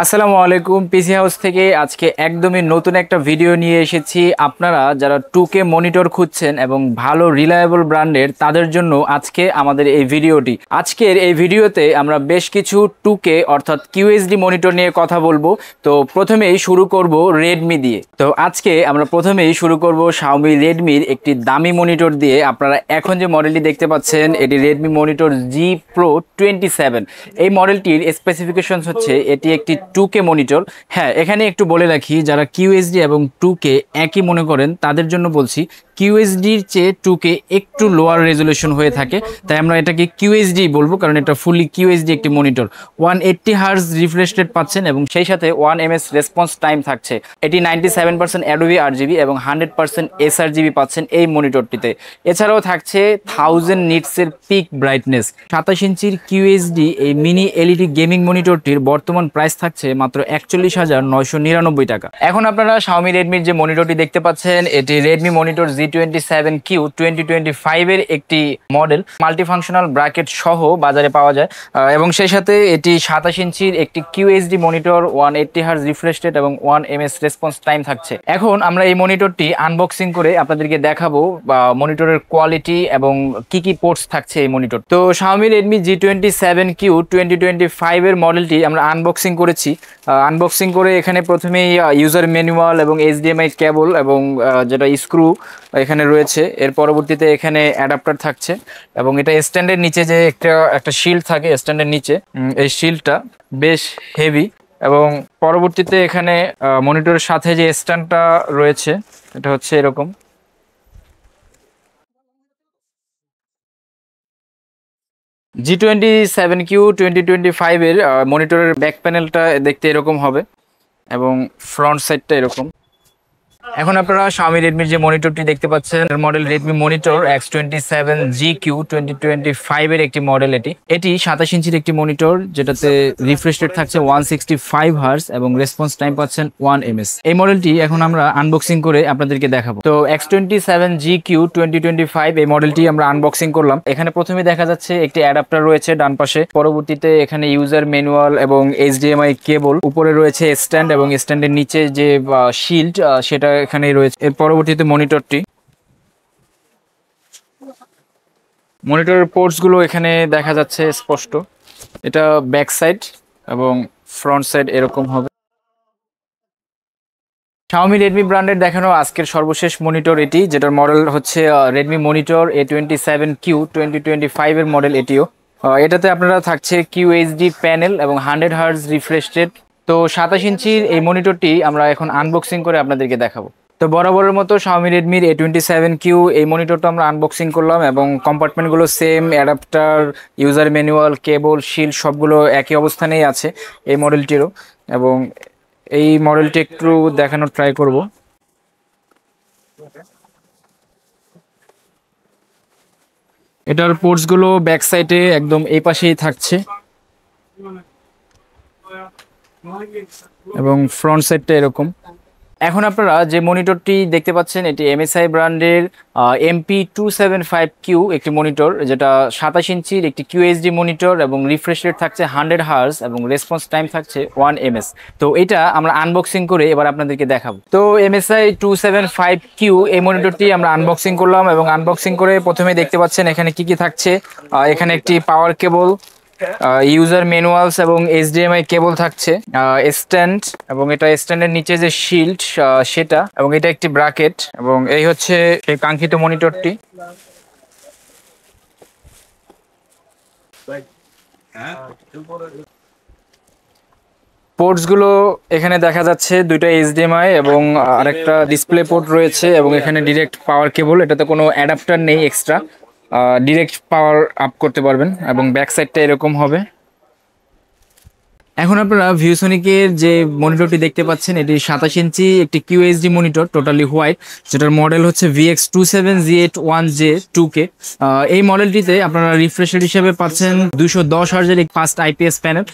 আসসালামু আলাইকুম। পিসি হাউস থেকে আজকে একদমই নতুন একটা ভিডিও নিয়ে এসেছি। আপনারা যারা 2K মনিটর খুঁজছেন এবং ভালো রিলায়েবল ব্র্যান্ডের, তাদের জন্য আজকে আমাদের এই ভিডিওটি। আজকের এই ভিডিওতে আমরা বেশ কিছু 2K অর্থাৎ কিউএসডি মনিটর নিয়ে কথা বলবো। তো প্রথমেই শুরু করব রেডমি দিয়ে। তো আজকে আমরা প্রথমেই শুরু করব শাওমি রেডমির একটি দামি মনিটর দিয়ে। আপনারা এখন যে মডেলটি দেখতে পাচ্ছেন এটি রেডমি মনিটর জি প্রো 27। এই মডেলটির স্পেসিফিকেশন হচ্ছে এটি একটি 2K মনিটর। হ্যাঁ, এখানে একটু বলে রাখি, যারা কিউএসডি এবং 2K একই মনে করেন তাদের জন্য বলছি, কিউএসডির চেয়ে 2K একটু লোয়ার রেজলিউশন হয়ে থাকে, তাই আমরা এটাকে কিউএসডি বলবো, কারণ এটা ফুললি কিউএসডি একটি মনিটর। 180 হার্জ রিফ্রেশ রেট পাচ্ছেন এবং সেই সাথে 1 ms রেসপন্স টাইম থাকছে। এটি 97% অ্যাডোবি আরজিবি এবং 100% এসআরজিবি পাচ্ছেন এই মনিটরটিতে। এছাড়াও থাকছে 1000 নিটসের পিক ব্রাইটনেস। 27 ইঞ্চির কিউএসডি এই মিনি এলইডি গেমিং মনিটরটির বর্তমান প্রাইস থাকছে মাত্র 41,999 টাকা। এখন আপনারা শাওমি রেডমির যে মনিটরটি দেখতে পাচ্ছেন, এটি রেডমি মনিটর G27Q 2025 এর একটি মডেল। মাল্টিফাংশনাল ব্র্যাকেট সহ বাজারে পাওয়া যায় এবং সেই সাথে এটি 27 ইঞ্চির একটি QSD monitor, 180 hertz refresh rate এবং 1 ms রেসপন্স টাইম থাকছে। এখন আমরা এই মনিটরটি আনবক্সিং করে আপনাদেরকে দেখাবো মনিটরের কোয়ালিটি এবং কি কি পোর্টস থাকছে এই মনিটর। তো শাওমি রেডমি G27Q 2025 এর মডেলটি আমরা আনবক্সিং করেছি। আনবক্সিং করে এখানে প্রথমেই ইউজার ম্যানুয়াল এবং এইচডিএমআই কেবল এবং যেটা স্ক্রু এখানে রয়েছে। এর পরবর্তীতে এখানে অ্যাডাপ্টার থাকছে এবং এটা স্ট্যান্ডের নিচে যে একটা শিল্ড থাকে, স্ট্যান্ডের নিচে এই শিল্ডটা বেশ হেভি। এবং পরবর্তীতে এখানে মনিটরের সাথে যে স্ট্যান্ডটা রয়েছে এটা হচ্ছে এরকম। G27Q 2025 এর মনিটরের ব্যাক প্যানেলটা দেখতে এরকম হবে এবং ফ্রন্ট সাইডটা এরকম। এখন আপনারা শাওমি রেডমির যে মনিটরটি দেখতে পাচ্ছেন, মডেল রেডমি মনিটর X27GQ 2025 এর একটি মডেল। এটি 27 ইঞ্চির একটি মনিটর, যেটাতে রিফ্রেশ রেট থাকছে 165 হার্জ এবং রেসপন্স টাইম পাচ্ছেন 1 ms। এই মডেলটি এখন আমরা আনবক্সিং করে আপনাদেরকে দেখাবো। তো X27GQ 2025 এই মডেলটি আমরা আনবক্সিং করলাম। এখানে প্রথমে দেখা যাচ্ছে একটি অ্যাডাপ্টার রয়েছে ডান পাশে, পরবর্তীতে এখানে ইউজার ম্যানুয়াল এবং এইচডিএমআই কেবল, উপরে রয়েছে স্ট্যান্ড এবং স্ট্যান্ডের নিচে যে শিল্ড সেটা এখানেই রয়েছে। এর পরবর্তীতে মনিটরের পোর্টস গুলো এখানে দেখা যাচ্ছে স্পষ্ট। এটা ব্যাক সাইড এবং ফ্রন্ট সাইড এরকম হবে। শাওমি রেডমি ব্র্যান্ডের দেখানো আজকের সর্বশেষ মনিটর এটি, যেটার মডেল হচ্ছে রেডমি মনিটর A27Q 2025 এর মডেল এটিও। এটাতে আপনারা থাকছে কিউএইচডি প্যানেল এবং 100 হার্জ রিফ্রেশ রেট। তো 27 ইঞ্চির এই মনিটরটি আমরা এখন আনবক্সিং করে আপনাদেরকে দেখাবো। তো বরাবরের মতো শাওমি রেডমির A27Q এই মনিটরটা আমরা আনবক্সিং করলাম এবং কম্পার্টমেন্টগুলো সেম, অ্যাডাপ্টার, ইউজার ম্যানুয়াল, কেবল, শিল্ড সবগুলো একই অবস্থানেই আছে এই মডেলটিরও। এবং এই মডেলটি একটু দেখানোর ট্রাই করব। এটার পোর্টস গুলো ব্যাক সাইডে একদম এই পাশেই থাকছে এবং ফ্রন্ট সাইডটা এরকম। এখন আপনারা যে মনিটরটি দেখতে পাচ্ছেন এটি MSI ব্র্যান্ডের MP275Q একটি মনিটর, যেটা 27 ইঞ্চির একটি QHD মনিটর এবং রিফ্রেশ রেট থাকছে 100 হার্জ এবং রেসপন্স টাইম থাকছে 1 ms। তো এটা আমরা আনবক্সিং করে এবার আপনাদেরকে দেখাবো। তো MSI 275Q এই মনিটরটি আমরা আনবক্সিং করলাম এবং আনবক্সিং করে প্রথমে দেখতে পাচ্ছেন এখানে কি কি থাকছে। এখানে একটি পাওয়ার কেবল, ইউজার ম্যানুয়ালস এবং এইচডিএমআই কেবল থাকছে, স্ট্যান্ড এবং এটা স্ট্যান্ডের নিচে যে শিল্ড সেটা, এবং এটা একটি ব্র্যাকেট। এবং এই হচ্ছে সেই কাঙ্ক্ষিত মনিটরটি। পোর্টস গুলো এখানে দেখা যাচ্ছে, দুইটা এইচডিএমআই এবং আরেকটা ডিসপ্লে পোর্ট রয়েছে এবং এখানে ডিরেক্ট পাওয়ার কেবল। এটাতে কোনো অ্যাডাপ্টার নেই এক্সট্রা, ডিরেক্ট পাওয়ার আপ করতে পারবেন এবং ব্যাক সাইডটা এরকম হবে। এখন আপনারা ভিউসনিকের যে মনিটরটি দেখতে পাচ্ছেন এটি 27 ইঞ্চি একটি কিউএইচডি মনিটর, টোটালি হোয়াইট, যেটার মডেল হচ্ছে VX27Z1J 2K। এই মডেলটিতে আপনারা রিফ্রেশ রেট হিসেবে পাচ্ছেন 210 হার্জের এক ফাস্ট IPS প্যানেল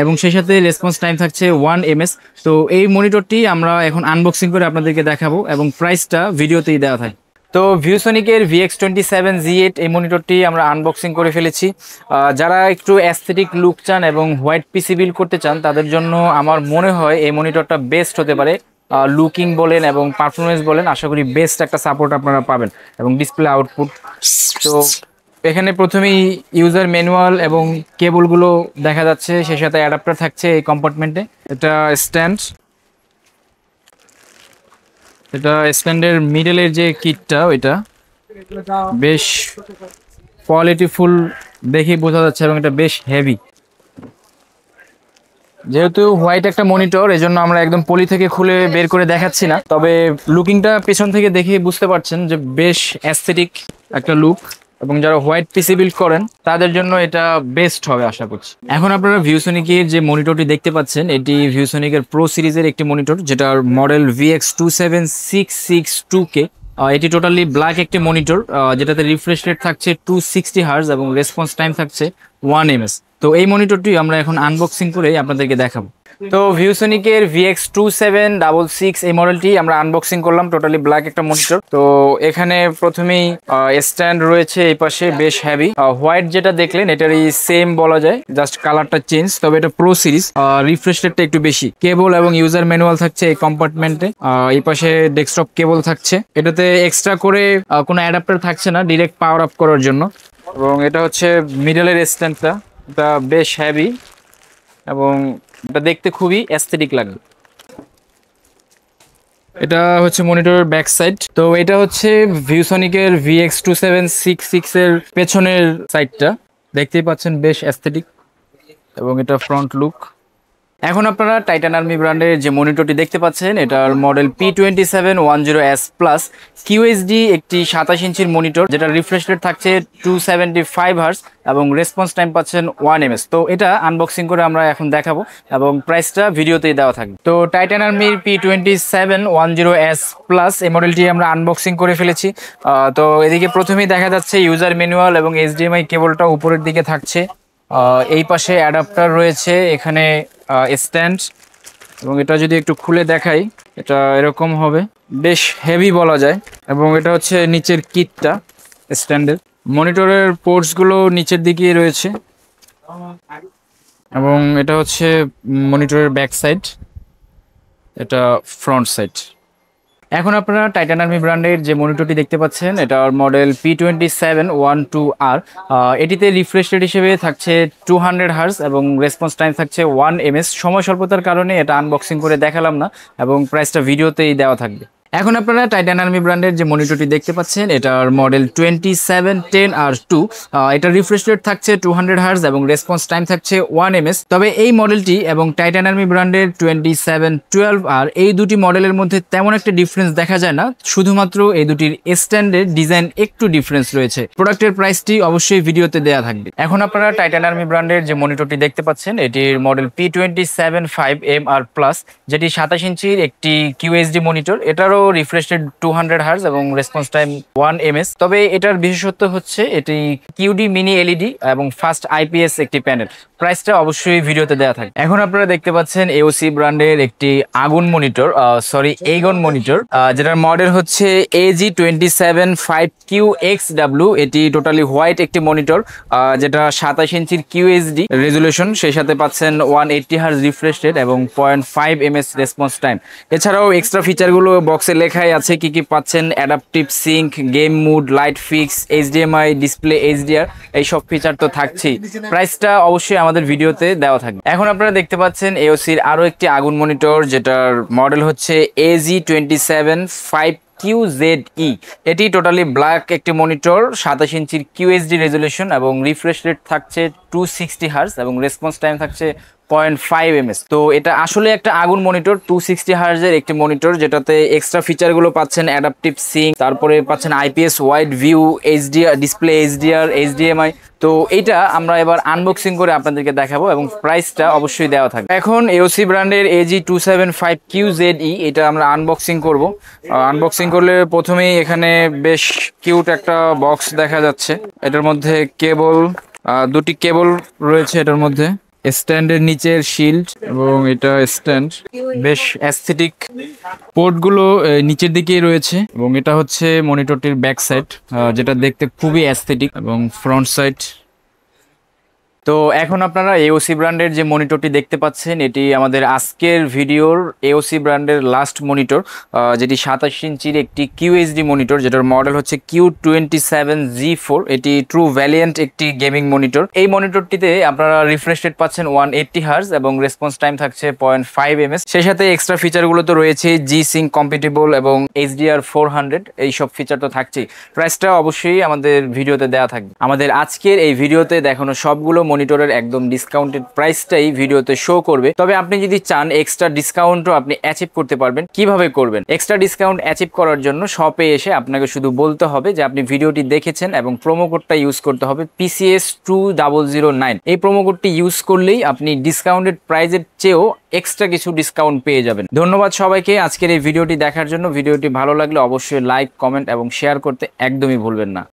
এবং সেই সাথে রেসপন্স টাইম থাকছে 1 ms। তো এই মনিটরটি আমরা এখন আনবক্সিং করে আপনাদেরকে দেখাবো এবং প্রাইসটা ভিডিওতেই দেওয়া থাকে। তো ভিউসনিকের VX27Z8 এই মনিটরটি আমরা আনবক্সিং করে ফেলেছি। যারা একটু অ্যাস্থেটিক লুক চান এবং হোয়াইট পিসি বিল্ড করতে চান তাদের জন্য আমার মনে হয় এই মনিটরটা বেস্ট হতে পারে। লুকিং বলেন এবং পারফরমেন্স বলেন, আশা করি বেস্ট একটা সাপোর্ট আপনারা পাবেন এবং ডিসপ্লে আউটপুট। তো এখানে প্রথমেই ইউজার ম্যানুয়াল এবং কেবলগুলো দেখা যাচ্ছে, সেই সাথে অ্যাডাপ্টার থাকছে এই কম্পার্টমেন্টে। এটা স্ট্যান্ডের মিডলের যে কিটটা ওইটা বেশ কোয়ালিটিফুল দেখেই বোঝা যাচ্ছে এবং এটা বেশ হেভি। যেহেতু হোয়াইট একটা মনিটর, এজন্য আমরা একদম পলি থেকে খুলে বের করে দেখাচ্ছি না, তবে লুকিংটা পেছন থেকে দেখে বুঝতে পারছেন যে বেশ অ্যাস্থেটিক একটা লুক, এবং যারা হোয়াইট পিসি বিল্ড করেন তাদের জন্য এটা বেস্ট হবে আশা করছি। এখন আপনারা ভিউসনিকের যে মনিটরটি দেখতে পাচ্ছেন, এটি ভিউসনিকের প্রো সিরিজের একটি মনিটর, যেটার মডেল VX27662K। এটি টোটালি ব্ল্যাক একটি মনিটর, যেটাতে রিফ্রেশ রেট থাকছে 260 হার্জ এবং রেসপন্স টাইম থাকছে 1 ms। তো এই মনিটরটি আমরা এখন আনবক্সিং করে আপনাদেরকে দেখাবো। তো ভিউসনিকের VX2766 এই মডেলটি আমরা আনবক্সিং করলাম, টোটালি ব্ল্যাক একটা মনিটর। তো এখানে প্রথমেই স্ট্যান্ড রয়েছে এই পাশে, বেশ হেভি। হোয়াইট যেটা দেখলেন এটারই সেম বলা যায়, জাস্ট কালারটা চেঞ্জ, তবে এটা প্রো সিরিজ। রিফ্রেশ রেটটা একটু বেশি। কেবল এবং ইউজার ম্যানুয়াল থাকছে এই কম্পার্টমেন্টে। এই পাশে ডেস্কটপ কেবল থাকছে। এটাতে এক্সট্রা করে কোনো অ্যাডাপ্টার থাকছে না ডিরেক্ট পাওয়ার আপ করার জন্য। এবং এটা হচ্ছে মিডলের স্ট্যান্ডটা, এটা বেশ হেভি এবং এটা দেখতে খুবই অ্যাস্থেটিক লাগবে। এটা হচ্ছে মনিটরের ব্যাক সাইড। তো এটা হচ্ছে ভিউসনিকের VX2766 এর পেছনের সাইডটা, দেখতেই পাচ্ছেন বেশ অ্যাস্থেটিক, এবং এটা ফ্রন্ট লুক। এখন আপনারা টাইটান আর্মি ব্র্যান্ডের যে মনিটরটি দেখতে পাচ্ছেন, এটার মডেল P2710S প্লাস QHD একটি 27 ইঞ্চির মনিটর, যেটা রিফ্রেশ রেট থাকছে 275 হার্জ এবং রেসপন্স টাইম পাচ্ছেন 1 ms। তো এটা আনবক্সিং করে আমরা এখন দেখাবো এবং প্রাইসটা ভিডিওতেই দেওয়া থাকবে। তো টাইটান আর্মির P2710S প্লাস এই মডেলটি আমরা আনবক্সিং করে ফেলেছি। তো এদিকে প্রথমেই দেখা যাচ্ছে ইউজার ম্যানুয়াল এবং HDMI কেবলটা উপরের দিকে থাকছে। এই পাশে অ্যাডাপ্টার রয়েছে, এখানে স্ট্যান্ড, এবং এটা যদি একটু খুলে দেখাই এটা এরকম হবে, বেশ হেভি বলা যায়। এবং এটা হচ্ছে নিচের কিটটা স্ট্যান্ডের। মনিটরের পোর্টসগুলো নিচের দিকে রয়েছে, এবং এটা হচ্ছে মনিটরের ব্যাক সাইড, এটা ফ্রন্ট সাইড। এখন আপনারা টাইটান আর্মি ব্র্যান্ডের যে মনিটরটি দেখতে পাচ্ছেন, এটার মডেল P2712R। এটিতে রিফ্রেশ রেট হিসেবে থাকছে 200 হার্জ এবং রেসপন্স টাইম থাকছে 1 ms। সময় স্বল্পতার কারণে এটা আনবক্সিং করে দেখালাম না, এবং প্রাইসটা ভিডিওতেই দেওয়া থাকবে। এখন আপনারা টাইটান আর্মি ব্র্যান্ডের যে মনিটরটি দেখতে পাচ্ছেন, এটার মডেল 2710R2। এটার রিফ্রেশ রেট থাকছে 200 হার্জ এবং রেসপন্স টাইম থাকছে 1 ms। তবে এই মডেলটি এবং টাইটান আর্মি ব্র্যান্ডের 2712R এই দুটি মডেলের মধ্যে তেমন একটা ডিফারেন্স দেখা যায় না, শুধুমাত্র এই দুটির স্ট্যান্ডের ডিজাইন একটু ডিফারেন্স রয়েছে। প্রোডাক্টের প্রাইসটি অবশ্যই ভিডিওতে দেওয়া থাকবে। এখন আপনারা টাইটান আর্মি ব্র্যান্ডের যে মনিটরটি দেখতে পাচ্ছেন, এটির মডেল P275MR প্লাস, যেটি 27 ইঞ্চির একটি QHD মনিটর। এটারও রিফ্রেশ রেট 200 হার্জ এবং রেসপন্স টাইম 1 ms। তবে এটার বিশেষত্ব হচ্ছে এটি QD মিনি LED এবং ফাস্ট IPS একটি প্যানেল। প্রাইসটা অবশ্যই ভিডিওতে দেওয়া থাকে। এখন আপনারা দেখতে পাচ্ছেন AOC ব্র্যান্ডের একটি আগুন মনিটর, এইগন মনিটর, যেটার মডেল হচ্ছে AG275QXW। এটি টোটালি হোয়াইট একটি মনিটর, যেটা 27 ইঞ্চির QHD রেজুলেশন, সেই সাথে পাচ্ছেন 180 হার্জ রিফ্রেশ রেট এবং 0.5 ms রেসপন্স টাইম। এছাড়াও এক্সট্রা ফিচারগুলো বক্সে লেখাই আছে কি কি পাচ্ছেন: adaptive sync, game mode, light fix, HDMI, display HDR, এই সব ফিচার তো থাকছেই। প্রাইসটা অবশ্যই আমাদের ভিডিওতে দেওয়া থাকবে। এখন আপনারা দেখতে পাচ্ছেন AOCর আরো একটি আগুন মনিটর, যেটার মডেল হচ্ছে AG275QZE। এটি টোটালি ব্ল্যাক একটি মনিটর, 27 ইঞ্চির QHD রেজুলেশন এবং রিফ্রেশ রেট থাকছে 260 হার্জ এবং রেসপন্স টাইম থাকছে 0.5 ms। তো এটা আসলে একটা আগুন মনিটর, 260 হার্জের একটি মনিটর, যেটাতে এক্সট্রা ফিচারগুলো পাচ্ছেন অ্যাডাপটিভ সিঙ্ক, তারপরে পাচ্ছেন IPS wide view, HDR display, HDR, HDMI। তো এইটা আমরা এবার আনবক্সিং করে আপনাদেরকে দেখাবো এবং প্রাইসটা অবশ্যই দেওয়া থাকবে। এখন AOC ব্র্যান্ডের AG275QZE এটা আমরা আনবক্সিং করব। আনবক্সিং করলে প্রথমেই এখানে বেশ কিউট একটা বক্স দেখা যাচ্ছে। এটার মধ্যে কেবল, দুটি কেবল রয়েছে এটার মধ্যে। স্ট্যান্ডের নিচের শিল্ড এবং এটা স্ট্যান্ড বেশ অ্যাস্থেটিক। পোর্টগুলো নিচের দিকেই রয়েছে এবং এটা হচ্ছে মনিটরটির ব্যাক সাইড, যেটা দেখতে খুবই অ্যাস্থেটিক, এবং ফ্রন্ট সাইড। তো এখন আপনারা এওসি ব্র্যান্ডের যে মনিটরটি দেখতে পাচ্ছেন, এটি আমাদের আজকের ভিডিওর এওসি ব্র্যান্ডের লাস্ট মনিটর, যেটি 27 ইঞ্চির একটি কিউএইচডি মনিটর, যেটার মডেল হচ্ছে Q27G4। এটি ট্রু ভ্যালিয়েন্ট একটি গেমিং মনিটর। এই মনিটরটিতে আপনারা রিফ্রেশ রেট পাচ্ছেন 180 হার্জ এবং রেসপন্স টাইম থাকছে 0.5 ms। সেই সাথে এক্সট্রা ফিচারগুলো তো রয়েছে, জি সিঙ্ক কম্পিটেবল এবং HDR400, এইসব ফিচার তো থাকছেই। প্রাইসটা অবশ্যই আমাদের ভিডিওতে দেওয়া থাকবে। আমাদের আজকের এই ভিডিওতে দেখানো সবগুলো মনিটরের একদম ডিসকাউন্টেড প্রাইসটাই ভিডিওতে শো করবে। তবে আপনি যদি চান এক্সট্রা ডিসকাউন্টও আপনি অ্যাচিভ করতে পারবেন। কিভাবে করবেন? এক্সট্রা ডিসকাউন্ট অ্যাচিভ করার জন্য শপে এসে আপনাকে শুধু বলতে হবে যে আপনি ভিডিওটি দেখেছেন এবং প্রোমো কোডটা ইউজ করতে হবে PCS2009। এই প্রোমো কোডটি ইউজ করলেই আপনি ডিসকাউন্টেড প্রাইসের চেয়েও এক্সট্রা কিছু ডিসকাউন্ট পেয়ে যাবেন। ধন্যবাদ সবাইকে আজকের এই ভিডিওটি দেখার জন্য। ভিডিওটি ভালো লাগলে অবশ্যই লাইক, কমেন্ট এবং শেয়ার করতে একদমই ভুলবেন না।